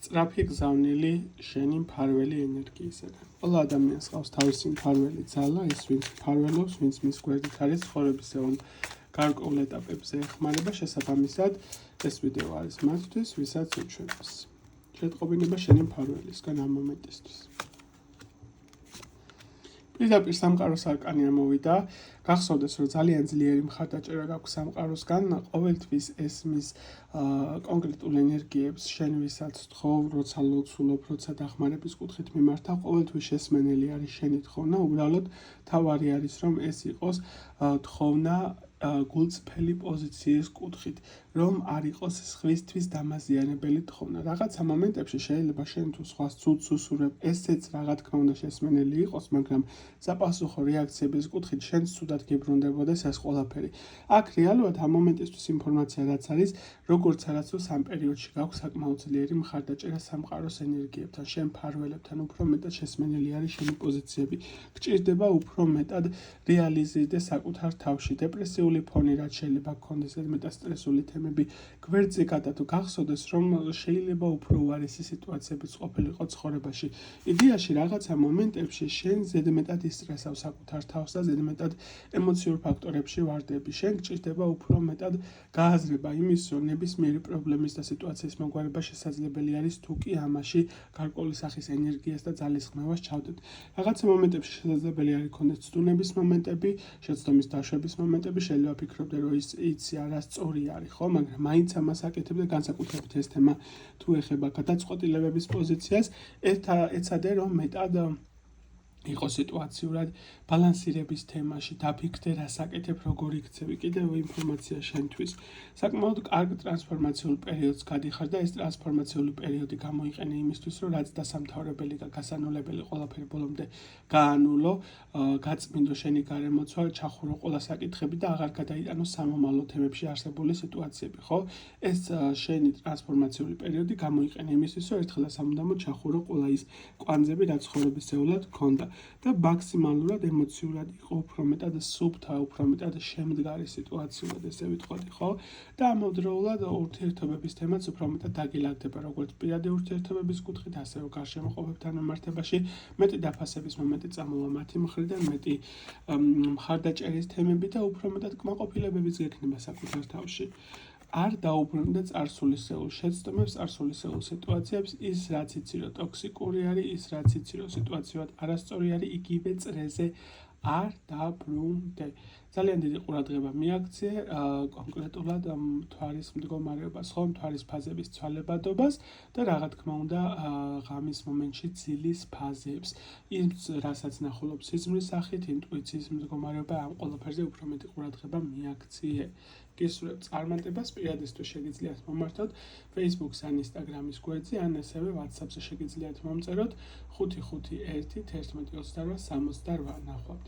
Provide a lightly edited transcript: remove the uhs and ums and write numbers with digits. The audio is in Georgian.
სწრაფი გზავნილი შენი მფარველი ენერგიისგან. ყველა ადამიანს ყავს თავისი მფარველი ძალა, ის ვინც მფარველობს, ვინც მის გვერდით არის ცხოვრების გარკვეულ ეტაპებზე ეხმარება, შესაბამისად ეს ვიდეო არის მათთვის, ვისაც უჩვენებს. შეტყობინება შენი მფარველისგან ამ მომენტისთვის. პირდაპირ სამყაროს არკანი ამოვიდა, გახსოვდეს, რომ ძალიან ძლიერი მხარდაჭერა გაქვს სამყაროსგან, ყოველთვის ესმის კონკრეტულ ენერგიებს, შენ ვისაც თხოვ, როცა ლოცულობ, როცა დახმარების კუთხით მიმართავ, ყოველთვის შესმენელი არის შენი თხოვნა, უბრალოდ თავარი არის, რომ ეს იყოს თხოვნა გულწრფელი პოზიციის კუთხით, რომ არ იყოს სხვისთვის დამაზიანებელი თხოვნა. რაღაცა მომენტებში შეიძლება შენ თუ სხვას ცუდს უსურვებ, ესეც რა თქმა უნდა შესმენელი იყოს, მაგრამ საპასუხო რეაქციების კუთხით შენ ცუდად გიბრუნდებოდეს ეს ყველაფერი. აქ რეალურად ამ მომენტისთვის ინფორმაცია რაც არის, როგორც არაც თუ სამ პერიოდში გაქვს საკმაოდ ძლიერი მხარდაჭერა სამყაროს ენერგიებთან, შენ მფარველებთან უფრო მეტად შესმენელი არის შენი პოზიციები. გჭირდება უფრო მეტად რეალიზირდეს საკუთარ თავში. დეპრესიული ფონი რაც შეიძლება გქონდეს, მეტად სტრესული თემები გვერდზე გადადო, გახსოვდეს, რომ შეიძლება უფრო უარესი სიტუაციებიც ყოფილიყო ცხოვრებაში. იდეაში რაღაცა მომენტებში შენ ზედმეტად ისტრესავ საკუთარ თავს და ზედმეტად ემოციურ ფაქტორებში ვარდები. შენ გჭირდება უფრო მეტად გააზრება იმის, რომ ნებისმიერი პრობლემის და სიტუაციის მოგვარება შესაძლებელი არის, თუ კი ამაში გარკვეული სახის ენერგიას და ძალისხმევას ჩავდეთ. რაღაცა მომენტებში შესაძლებელი არის გქონდეს ცდუნების მომენტები, შეცდომის დაშვების მომენტები, შეიძლება ფიქრობდე, რომ ის იცი არასწორი არის, ხო, მაგრამ მაინც ამას აკეთებ და განსაკუთრებით ეს თემა თუ ეხება გადაწყვეტილებების პოზიციას, ეცადე რომ მეტად იყო სიტუაციურად ბალანსირების თემაში, დაფიქრდე რას აკეთებ, როგორ იქცევი, კიდევ ინფორმაცია შენთვის. საკმაოდ კარგ ტრანსფორმაციულ პერიოდს გადიხარ და ეს ტრანსფორმაციული პერიოდი გამოიყენე იმისთვის, რომ რაც დასამთავრებელი და გასანოლებელი ყველაფერი ბოლომდე გაანულო, გაწმინდო შენი გარემოცვა, ჩახურო ყველა საკითხები და აღარ გადაიტანო სამომავლო თემებში არსებული სიტუაციები, ხო? ეს შენი ტრანსფორმაციული პერიოდი გამოიყენე იმისთვის, რომ ერთხელ და სამუდამოდ ჩახურო ყველა ის კვანძები, რაც ცხოვრებისეულად გქონდა. და მაქსიმალურად ემოციურად იყო უფრო მეტად სუფთა, უფრო მეტად შემდგარი სიტუაციურად, ესე ვიტყოდი, ხო? და ამავდროულად ურთიერთობების თემაც უფრო მეტად დაგილაგდება, როგორც პირადი ურთიერთობების კუთხით, ასევე გარშემო ყოფებთან მიმართებაში, მეტი დაფასების მომენტი წამოვა მათი მხრიდან, მეტი მხარდაჭერის თემები და უფრო მეტად კმაყოფილებებიც გექნება საკუთარ თავში. არ დაუბრუნდე წარსულისეულ შეცდომებს, წარსულისეულ სიტუაციებს, ის რაც იცი რომ ტოქსიკური არის, ის რაც იცი რომ სიტუაციად არასწორი არის, იგივე წრეზე არ დაბრუნდე. ძალიან დიდი ყურადღება მიაქცე კონკრეტულად მთვარის მდგომარეობას, ხო, მთვარის ფაზების ცვალებადობას და რა თქმა უნდა ღამის მომენტში ძილის ფაზებს. ის რასაც ნახულობ სიზმრის სახით, ინტუიციის მდგომარეობა, ამ ყველაფერზე უფრო მეტი ყურადღება მიაქციე. გისურვებ წარმატებას, პირადისთვის შეგიძლიათ მომართოთ Facebook-ს ან Instagram-ის გვერდზე, ან ასევე WhatsApp-ზე შეგიძლიათ მომწეროთ 551 11 28 68. ნახვამდის.